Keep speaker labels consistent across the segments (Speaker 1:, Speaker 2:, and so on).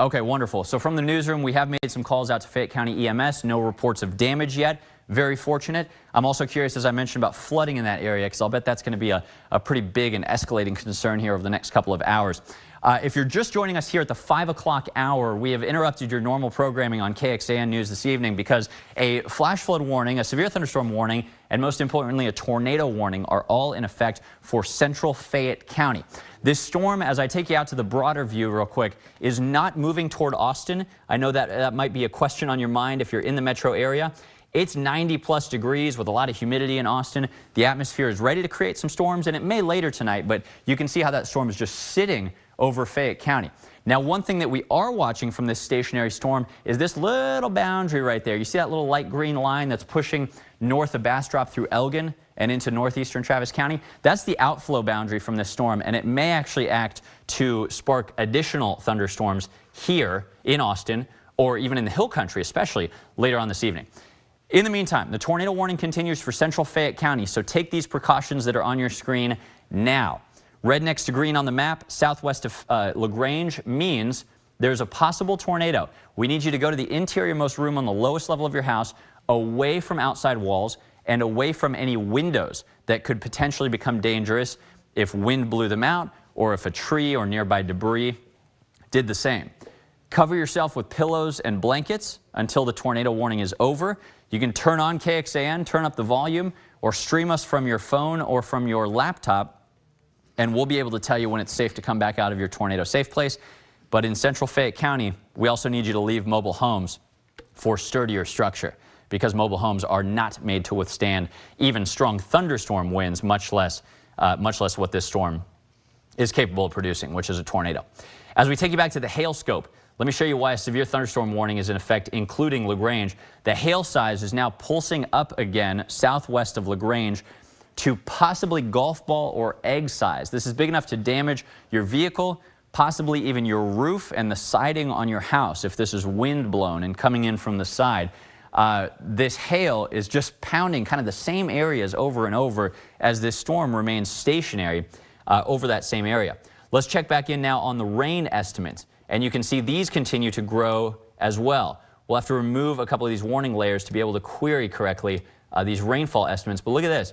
Speaker 1: Okay, wonderful. So from the newsroom, we have made some calls out to Fayette County EMS. No reports of damage yet. Very fortunate. I'm also curious, as I mentioned, about flooding in that area, because I'll bet that's going to be a pretty big and escalating concern here over the next couple of hours. If you're just joining us here at the 5 o'clock hour, we have interrupted your normal programming on KXAN News this evening because a flash flood warning, a severe thunderstorm warning, and most importantly, a tornado warning are all in effect for central Fayette County. This storm, as I take you out to the broader view real quick, is not moving toward Austin. I know that might be a question on your mind if you're in the metro area. It's 90+ degrees with a lot of humidity in Austin. The atmosphere is ready to create some storms, and it may later tonight, but you can see how that storm is just sitting over Fayette County. Now, one thing that we are watching from this stationary storm is this little boundary right there. You see that little light green line that's pushing north of Bastrop through Elgin and into northeastern Travis County? That's the outflow boundary from this storm, and it may actually act to spark additional thunderstorms here in Austin or even in the Hill Country, especially later on this evening. In the meantime, the tornado warning continues for central Fayette County, so take these precautions that are on your screen now. Red next to green on the map, southwest of LaGrange, means there's a possible tornado. We need you to go to the interior-most room on the lowest level of your house, away from outside walls and away from any windows that could potentially become dangerous if wind blew them out or if a tree or nearby debris did the same. Cover yourself with pillows and blankets until the tornado warning is over. You can turn on KXAN, turn up the volume, or stream us from your phone or from your laptop, and we'll be able to tell you when it's safe to come back out of your tornado safe place. But in central Fayette County, we also need you to leave mobile homes for sturdier structure, because mobile homes are not made to withstand even strong thunderstorm winds, much less what this storm is capable of producing, which is a tornado. As we take you back to the hail scope, let me show you why a severe thunderstorm warning is in effect, including LaGrange. The hail size is now pulsing up again southwest of LaGrange to possibly golf ball or egg size. This is big enough to damage your vehicle, possibly even your roof and the siding on your house if this is wind blown and coming in from the side. This hail is just pounding kind of the same areas over and over as this storm remains stationary over that same area. Let's check back in now on the rain estimates, and you can see these continue to grow as well. We'll have to remove a couple of these warning layers to be able to query correctly these rainfall estimates, but look at this.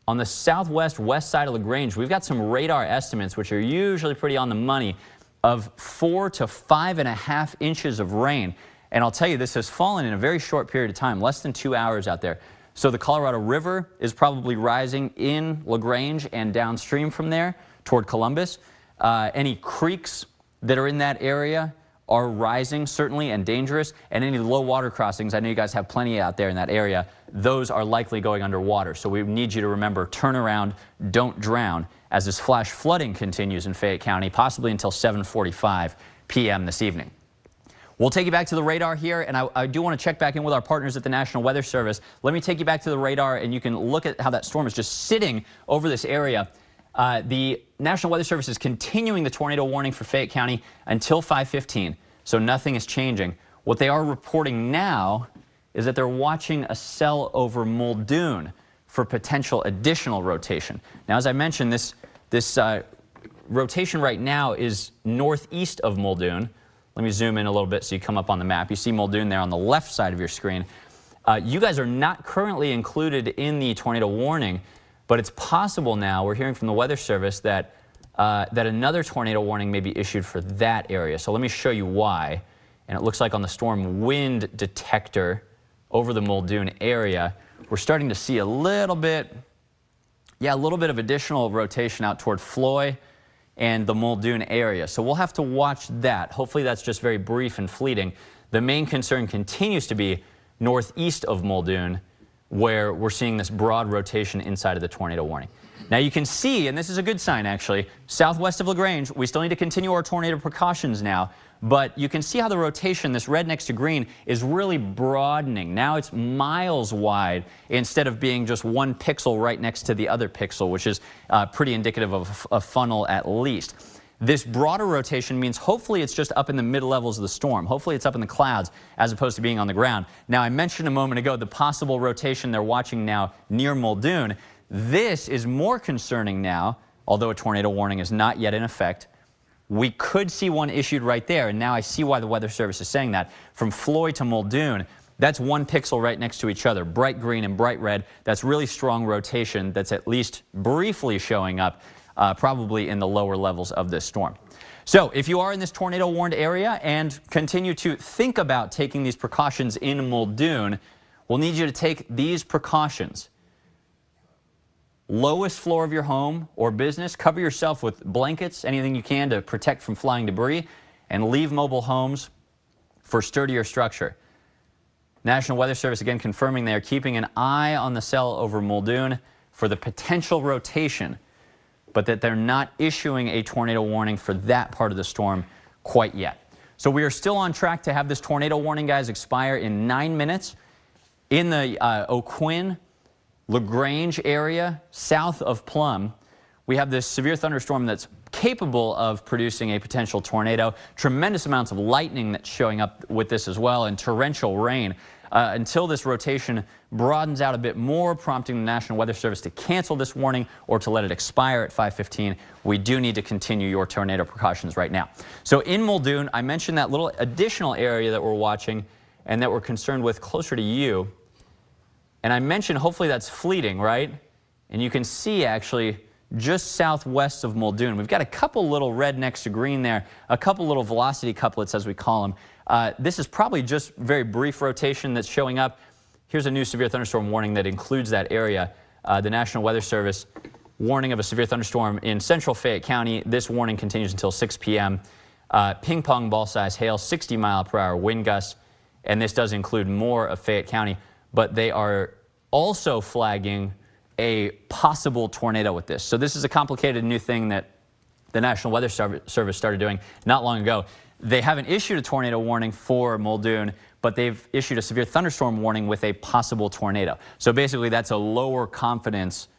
Speaker 1: On the southwest west side of LaGrange, we've got some radar estimates, which are usually pretty on the money, of 4 to 5.5 inches of rain. And I'll tell you, this has fallen in a very short period of time, less than 2 hours out there. So the Colorado River is probably rising in LaGrange and downstream from there toward Columbus. Any creeks that are in that area are rising, certainly, and dangerous. And any low water crossings, I know you guys have plenty out there in that area, those are likely going underwater. So we need you to remember, turn around, don't drown, as this flash flooding continues in Fayette County, possibly until 7:45 p.m. this evening. We'll take you back to the radar here, and I do want to check back in with our partners at the National Weather Service. Let me take you back to the radar, and you can look at how that storm is just sitting over this area. The National Weather Service is continuing the tornado warning for Fayette County until 5:15, so nothing is changing. What they are reporting now is that they're watching a cell over Muldoon for potential additional rotation. Now, as I mentioned, this rotation right now is northeast of Muldoon. Let me zoom in a little bit so you come up on the map. You see Muldoon there on the left side of your screen. You guys are not currently included in the tornado warning, but it's possible now, we're hearing from the Weather Service, that another tornado warning may be issued for that area. So let me show you why. And it looks like on the storm wind detector over the Muldoon area, we're starting to see a little bit of additional rotation out toward Floy and the Muldoon area. So we'll have to watch that. Hopefully that's just very brief and fleeting. The main concern continues to be northeast of Muldoon, where we're seeing this broad rotation inside of the tornado warning. Now you can see, and this is a good sign actually, southwest of LaGrange, we still need to continue our tornado precautions now, but you can see how the rotation, this red next to green, is really broadening. Now it's miles wide instead of being just one pixel right next to the other pixel, which is pretty indicative of a funnel at least. This broader rotation means hopefully it's just up in the mid-levels of the storm. Hopefully it's up in the clouds as opposed to being on the ground. Now, I mentioned a moment ago the possible rotation they're watching now near Muldoon. This is more concerning now, although a tornado warning is not yet in effect, we could see one issued right there, and now I see why the Weather Service is saying that. From Floyd to Muldoon, that's 1 pixel right next to each other, bright green and bright red. That's really strong rotation that's at least briefly showing up, probably in the lower levels of this storm. So if you are in this tornado warned area and continue to think about taking these precautions in Muldoon, we'll need you to take these precautions. Lowest floor of your home or business, cover yourself with blankets, anything you can to protect from flying debris, and leave mobile homes for sturdier structure. National Weather Service again confirming they are keeping an eye on the cell over Muldoon for the potential rotation, but that they're not issuing a tornado warning for that part of the storm quite yet. So we are still on track to have this tornado warning, guys, expire in 9 minutes in the O'Quinn, LaGrange area south of Plum. We have this severe thunderstorm that's capable of producing a potential tornado. Tremendous amounts of lightning that's showing up with this as well, and torrential rain. Until this rotation broadens out a bit more, prompting the National Weather Service to cancel this warning or to let it expire at 5:15, we do need to continue your tornado precautions right now. So in Muldoon, I mentioned that little additional area that we're watching and that we're concerned with closer to you. And I mentioned hopefully that's fleeting, right? And you can see actually just southwest of Muldoon, we've got a couple little red next to green there, a couple little velocity couplets as we call them. This is probably just very brief rotation that's showing up. Here's a new severe thunderstorm warning that includes that area. The National Weather Service warning of a severe thunderstorm in central Fayette County. This warning continues until 6 p.m. Ping pong ball size hail, 60-mile-per-hour wind gusts, and this does include more of Fayette County. But they are also flagging a possible tornado with this. So this is a complicated new thing that the National Weather Service started doing not long ago. They haven't issued a tornado warning for Muldoon, but they've issued a severe thunderstorm warning with a possible tornado. So basically that's a lower confidence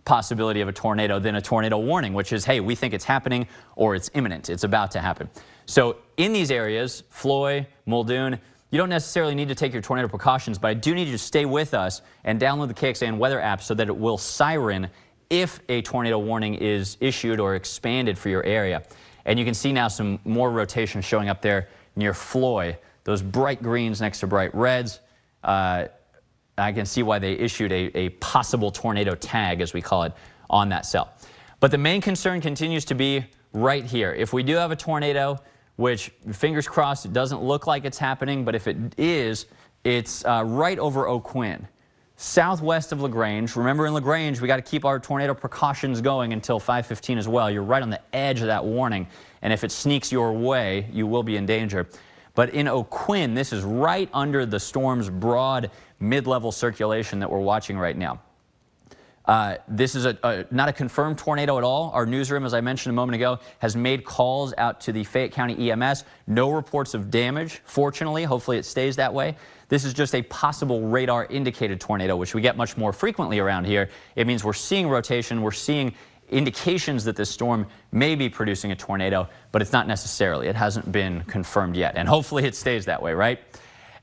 Speaker 1: possibility of a tornado than a tornado warning, which is, hey, we think it's happening or it's imminent, it's about to happen. So in these areas, Floyd, Muldoon, you don't necessarily need to take your tornado precautions, but I do need you to stay with us and download the KXAN weather app so that it will siren if a tornado warning is issued or expanded for your area. And you can see now some more rotation showing up there near Floyd, those bright greens next to bright reds. I can see why they issued a possible tornado tag, as we call it, on that cell. But the main concern continues to be right here. If we do have a tornado, which, fingers crossed, it doesn't look like it's happening, but if it is, it's right over O'Quinn, southwest of LaGrange. Remember, in LaGrange, we got to keep our tornado precautions going until 5:15 as well. You're right on the edge of that warning, and if it sneaks your way, you will be in danger. But in O'Quinn, this is right under the storm's broad mid-level circulation that we're watching right now. This is not a confirmed tornado at all. Our newsroom, as I mentioned a moment ago, has made calls out to the Fayette County EMS. No reports of damage, fortunately. Hopefully it stays that way. This is just a possible radar-indicated tornado, which we get much more frequently around here. It means we're seeing rotation, we're seeing indications that this storm may be producing a tornado, but it's not necessarily. It hasn't been confirmed yet, and hopefully it stays that way, right?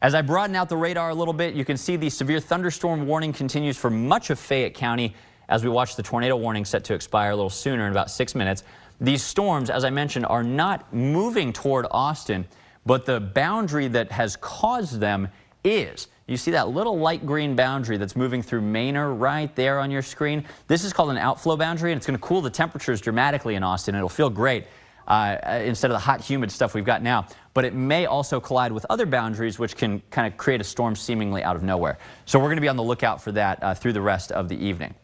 Speaker 1: As I broaden out the radar a little bit, you can see the severe thunderstorm warning continues for much of Fayette County as we watch the tornado warning set to expire a little sooner in about 6 minutes. These storms, as I mentioned, are not moving toward Austin, but the boundary that has caused them is. You see that little light green boundary that's moving through Manor right there on your screen? This is called an outflow boundary, and it's going to cool the temperatures dramatically in Austin. It'll feel great. Instead of the hot, humid stuff we've got now. But it may also collide with other boundaries, which can kind of create a storm seemingly out of nowhere. So we're going to be on the lookout for that through the rest of the evening.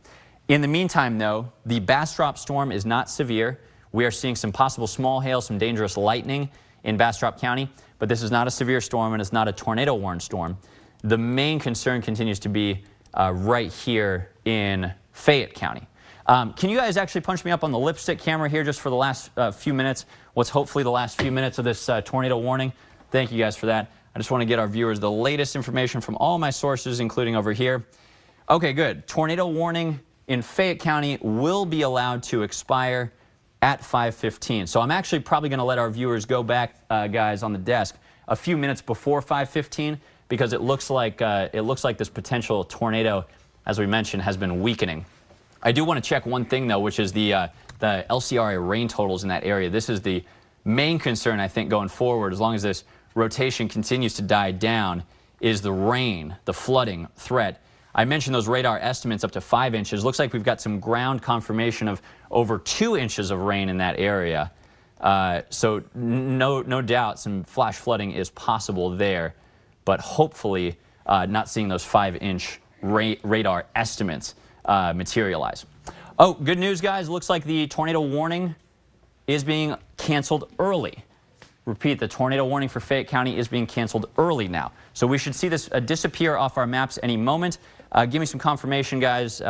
Speaker 1: In the meantime, though, the Bastrop storm is not severe. We are seeing some possible small hail, some dangerous lightning in Bastrop County, but this is not a severe storm and it's not a tornado-warned storm. The main concern continues to be right here in Fayette County. Can you guys actually punch me up on the lipstick camera here just for the last few minutes? What's hopefully the last few minutes of this tornado warning? Thank you guys for that. I just want to get our viewers the latest information from all my sources, including over here. Okay, good. Tornado warning in Fayette County will be allowed to expire at 5:15. So I'm actually probably going to let our viewers go back, guys, on the desk a few minutes before 5:15 because it looks like this potential tornado, as we mentioned, has been weakening. I do want to check one thing, though, which is the the LCRA rain totals in that area. This is the main concern, I think, going forward, as long as this rotation continues to die down, is the rain, the flooding threat. I mentioned those radar estimates up to 5 inches. Looks like we've got some ground confirmation of over 2 inches of rain in that area. So no doubt some flash flooding is possible there, but hopefully not seeing those 5-inch radar estimates materialize. Oh, good news, guys. Looks like the tornado warning is being canceled early. Repeat, the tornado warning for Fayette County is being canceled early now. So we should see this disappear off our maps any moment. Give me some confirmation, guys.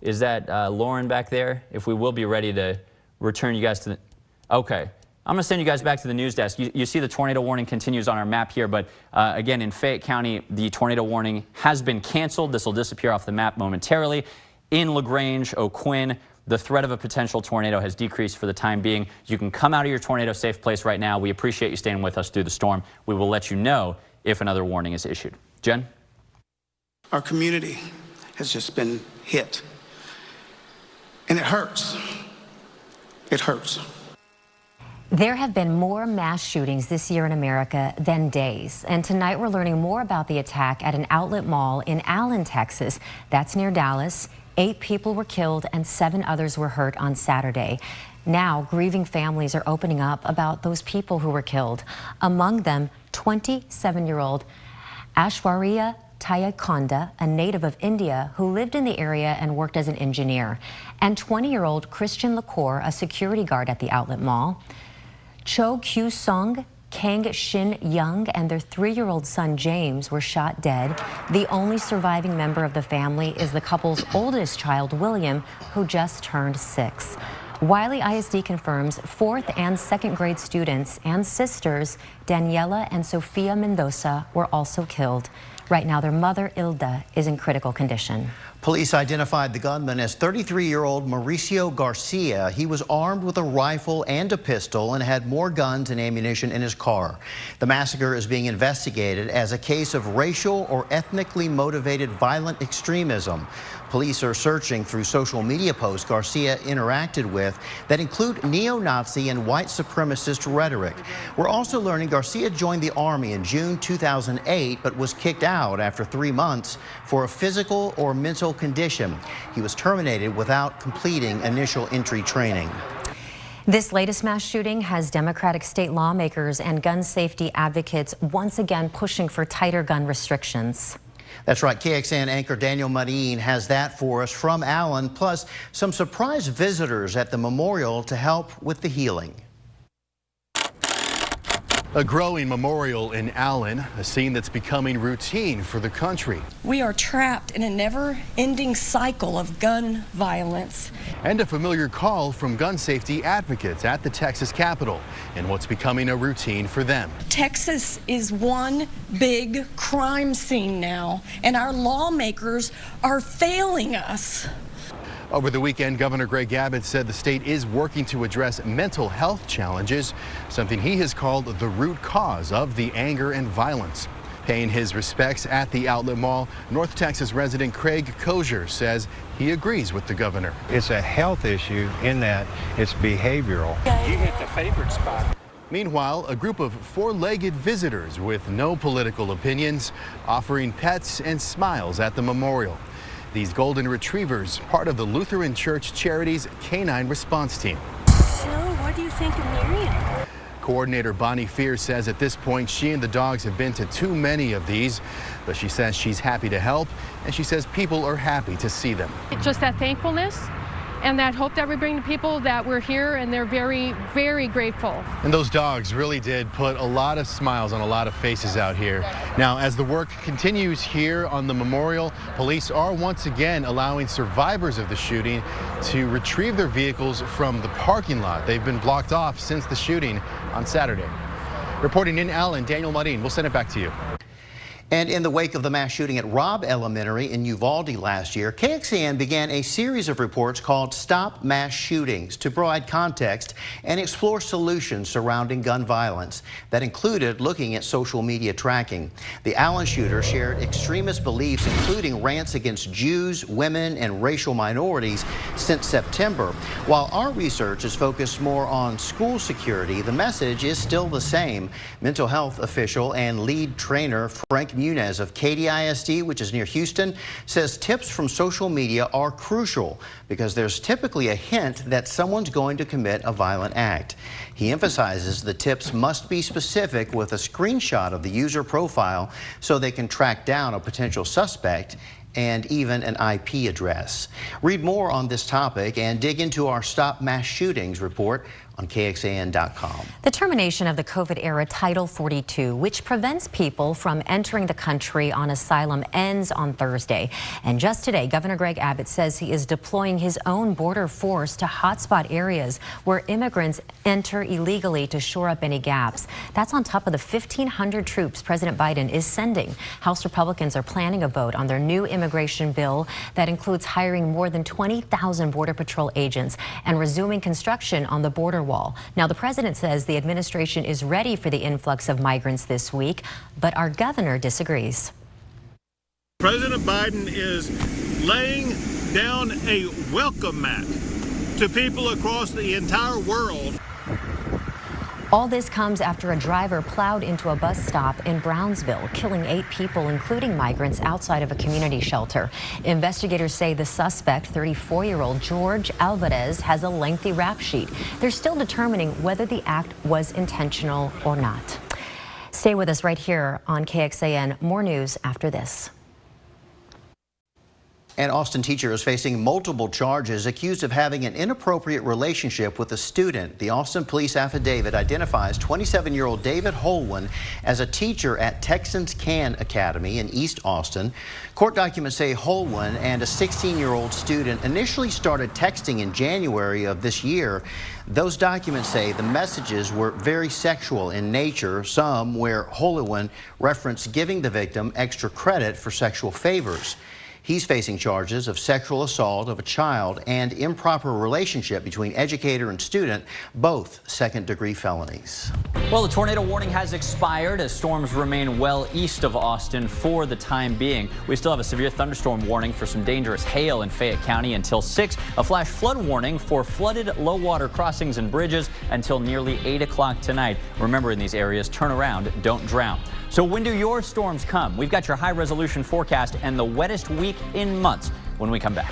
Speaker 1: Is that Lauren back there? If we will be ready to return you guys to the... Okay. I'm going to send you guys back to the news desk. You see the tornado warning continues on our map here, but again, in Fayette County, the tornado warning has been canceled. This will disappear off the map momentarily. In LaGrange, O'Quinn, the threat of a potential tornado has decreased for the time being. You can come out of your tornado safe place right now. We appreciate you staying with us through the storm. We will let you know if another warning is issued. Jen?
Speaker 2: Our community has just been hit, and it hurts. It hurts.
Speaker 3: There have been more mass shootings this year in America than days. And tonight we're learning more about the attack at an outlet mall in Allen, Texas. That's near Dallas. 8 people were killed and 7 others were hurt on Saturday. Now, grieving families are opening up about those people who were killed. Among them, 27-year-old Aishwarya Tayakonda, a native of India who lived in the area and worked as an engineer, and 20-year-old Christian Lacour, a security guard at the outlet mall. Cho Kyu-sung, Kang Shin-young, and their 3-year-old son James were shot dead. The only surviving member of the family is the couple's oldest child, William, who just turned 6. Wiley ISD confirms 4th and 2nd grade students and sisters Daniela and Sofia Mendoza were also killed. Right now, their mother, Ilda, is in critical condition.
Speaker 4: Police identified the gunman as 33-year-old Mauricio Garcia. He was armed with a rifle and a pistol and had more guns and ammunition in his car. The massacre is being investigated as a case of racial or ethnically motivated violent extremism. Police are searching through social media posts Garcia interacted with that include neo-Nazi and white supremacist rhetoric. We're also learning Garcia joined the Army in June 2008, but was kicked out after 3 months for a physical or mental condition. He was terminated without completing initial entry training.
Speaker 3: This latest mass shooting has Democratic state lawmakers and gun safety advocates once again pushing for tighter gun restrictions.
Speaker 4: That's right. KXAN anchor Daniel Marin has that for us from Allen, plus some surprise visitors at the memorial to help with the healing.
Speaker 5: A growing memorial in Allen, a scene that's becoming routine for the country.
Speaker 6: We are trapped in a never-ending cycle of gun violence.
Speaker 5: And a familiar call from gun safety advocates at the Texas Capitol and what's becoming a routine for them.
Speaker 6: Texas is one big crime scene now, and our lawmakers are failing us.
Speaker 5: Over the weekend, Governor Greg Abbott said the state is working to address mental health challenges, something he has called the root cause of the anger and violence. Paying his respects at the outlet mall, North Texas resident Craig Kosher says he agrees with the governor.
Speaker 7: It's a health issue in that it's behavioral.
Speaker 8: You hit the favorite spot.
Speaker 5: Meanwhile, a group of 4-legged visitors with no political opinions offering pets and smiles at the memorial. These golden retrievers, part of the Lutheran Church Charity's Canine Response Team.
Speaker 8: So, what do you think of Miriam?
Speaker 5: Coordinator Bonnie Fear says at this point she and the dogs have been to too many of these, but she says she's happy to help, and she says people are happy to see them.
Speaker 9: It's just that thankfulness and that hope that we bring to people that we're here, and they're very, very grateful.
Speaker 5: And those dogs really did put a lot of smiles on a lot of faces out here. Now, as the work continues here on the memorial, police are once again allowing survivors of the shooting to retrieve their vehicles from the parking lot. They've been blocked off since the shooting on Saturday. Reporting in Allen, Daniel Marin, we'll send it back to you.
Speaker 4: And in the wake of the mass shooting at Robb Elementary in Uvalde last year, KXAN began a series of reports called Stop Mass Shootings to provide context and explore solutions surrounding gun violence. That included looking at social media tracking. The Allen shooter shared extremist beliefs, including rants against Jews, women, and racial minorities since September. While our research is focused more on school security, the message is still the same. Mental health official and lead trainer Frank Muniz of Katy ISD, which is near Houston, says tips from social media are crucial because there's typically a hint that someone's going to commit a violent act. He emphasizes the tips must be specific with a screenshot of the user profile so they can track down a potential suspect and even an IP address. Read more on this topic and dig into our Stop Mass Shootings report on KXAN.com.
Speaker 3: The termination of the COVID-era Title 42, which prevents people from entering the country on asylum, ends on Thursday. And just today, Governor Greg Abbott says he is deploying his own border force to hotspot areas where immigrants enter illegally to shore up any gaps. That's on top of the 1,500 troops President Biden is sending. House Republicans are planning a vote on their new immigration bill that includes hiring more than 20,000 Border Patrol agents and resuming construction on the border wall. Now, the president says the administration is ready for the influx of migrants this week, but our governor disagrees.
Speaker 10: President Biden is laying down a welcome mat to people across the entire world.
Speaker 3: All this comes after a driver plowed into a bus stop in Brownsville, killing 8 people, including migrants, outside of a community shelter. Investigators say the suspect, 34-year-old George Alvarez, has a lengthy rap sheet. They're still determining whether the act was intentional or not. Stay with us right here on KXAN. More news after this.
Speaker 4: An Austin teacher is facing multiple charges accused of having an inappropriate relationship with a student. The Austin police affidavit identifies 27-year-old David Holwin as a teacher at Texans KXAN Academy in East Austin. Court documents say Holwin and a 16-year-old student initially started texting in January of this year. Those documents say the messages were very sexual in nature, some where Holwin referenced giving the victim extra credit for sexual favors. He's facing charges of sexual assault of a child and improper relationship between educator and student, both second-degree felonies.
Speaker 1: Well, the tornado warning has expired as storms remain well east of Austin for the time being. We still have a severe thunderstorm warning for some dangerous hail in Fayette County until 6. A flash flood warning for flooded low water crossings and bridges until nearly 8 o'clock tonight. Remember, in these areas, turn around, don't drown. So when do your storms come? We've got your high-resolution forecast and the wettest week in months when we come back.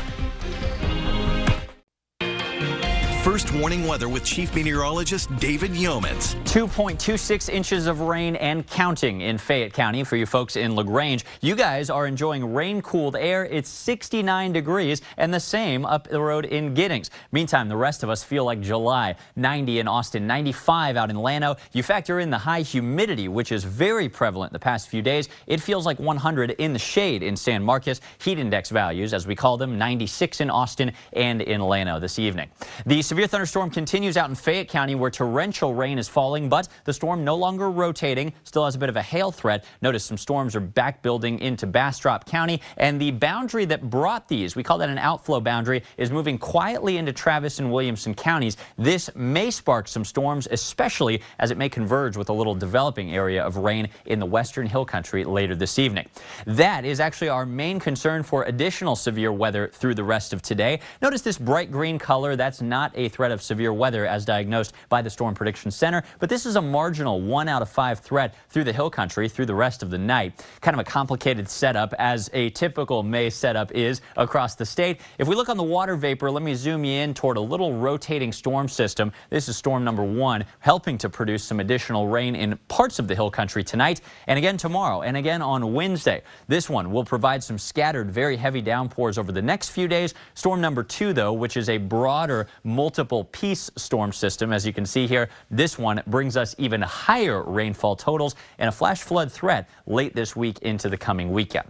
Speaker 11: First warning weather with Chief Meteorologist David Yeomans.
Speaker 1: 2.26 inches of rain and counting in Fayette County for you folks in LaGrange. You guys are enjoying rain-cooled air. It's 69 degrees and the same up the road in Giddings. Meantime, the rest of us feel like July. 90 in Austin, 95 out in Llano. You factor in the high humidity, which is very prevalent the past few days. It feels like 100 in the shade in San Marcos. Heat index values, as we call them, 96 in Austin and in Llano this evening. The severe thunderstorm continues out in Fayette County where torrential rain is falling, but the storm no longer rotating, still has a bit of a hail threat. Notice some storms are back building into Bastrop County, and the boundary that brought these, we call that an outflow boundary, is moving quietly into Travis and Williamson counties. This may spark some storms, especially as it may converge with a little developing area of rain in the western hill country later this evening. That is actually our main concern for additional severe weather through the rest of today. Notice this bright green color, that's not a threat of severe weather as diagnosed by the Storm Prediction Center, but this is a marginal 1 out of 5 threat through the hill country through the rest of the night. Kind of a complicated setup, as a typical May setup is across the state. If we look on the water vapor, let me zoom you in toward a little rotating storm system. This is storm number 1, helping to produce some additional rain in parts of the hill country tonight and again tomorrow and again on Wednesday. This one will provide some scattered, very heavy downpours over the next few days. Storm number 2, though, which is a broader multiple piece storm system, as you can see here, this one brings us even higher rainfall totals and a flash flood threat late this week into the coming weekend.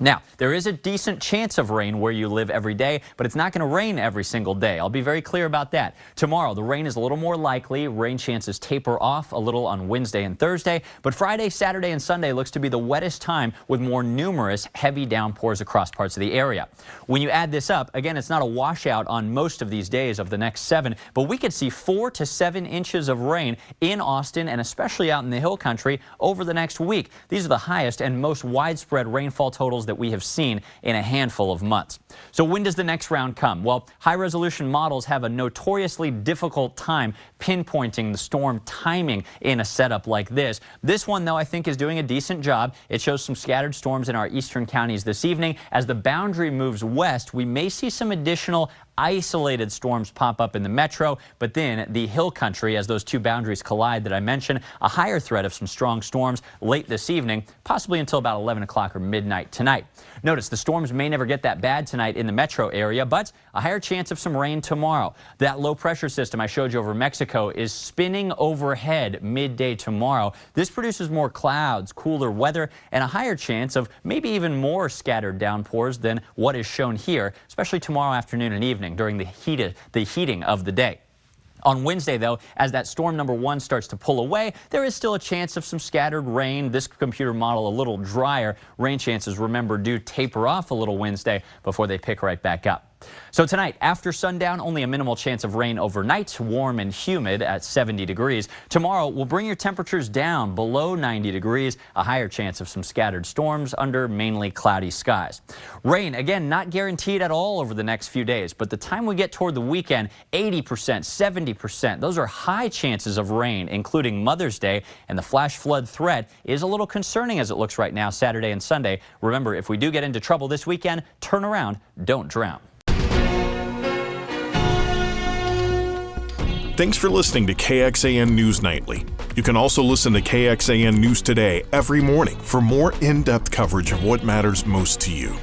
Speaker 1: Now, there is a decent chance of rain where you live every day, but it's not going to rain every single day. I'll be very clear about that. Tomorrow, the rain is a little more likely. Rain chances taper off a little on Wednesday and Thursday, but Friday, Saturday, and Sunday looks to be the wettest time with more numerous heavy downpours across parts of the area. When you add this up, again, it's not a washout on most of these days of the next 7, but we could see 4 to 7 inches of rain in Austin and especially out in the Hill Country over the next week. These are the highest and most widespread rainfall totals that we have seen in a handful of months. So when does the next round come? Well, high-resolution models have a notoriously difficult time pinpointing the storm timing in a setup like this. This one, though, I think is doing a decent job. It shows some scattered storms in our eastern counties this evening. As the boundary moves west, we may see some additional isolated storms pop up in the metro, but then the Hill Country, as those two boundaries collide that I mentioned, a higher threat of some strong storms late this evening, possibly until about 11 o'clock or midnight tonight. Notice the storms may never get that bad tonight in the metro area, but a higher chance of some rain tomorrow. That low pressure system I showed you over Mexico is spinning overhead midday tomorrow. This produces more clouds, cooler weather, and a higher chance of maybe even more scattered downpours than what is shown here, especially tomorrow afternoon and evening during the heating of the day. On Wednesday, though, as that storm number 1 starts to pull away, there is still a chance of some scattered rain. This computer model a little drier. Rain chances, remember, do taper off a little Wednesday before they pick right back up. So tonight, after sundown, only a minimal chance of rain overnight, warm and humid at 70 degrees. Tomorrow will bring your temperatures down below 90 degrees, a higher chance of some scattered storms under mainly cloudy skies. Rain, again, not guaranteed at all over the next few days, but the time we get toward the weekend, 80%, 70%, those are high chances of rain, including Mother's Day, and the flash flood threat is a little concerning as it looks right now, Saturday and Sunday. Remember, if we do get into trouble this weekend, turn around, don't drown.
Speaker 12: Thanks for listening to KXAN News Nightly. You can also listen to KXAN News Today every morning for more in-depth coverage of what matters most to you.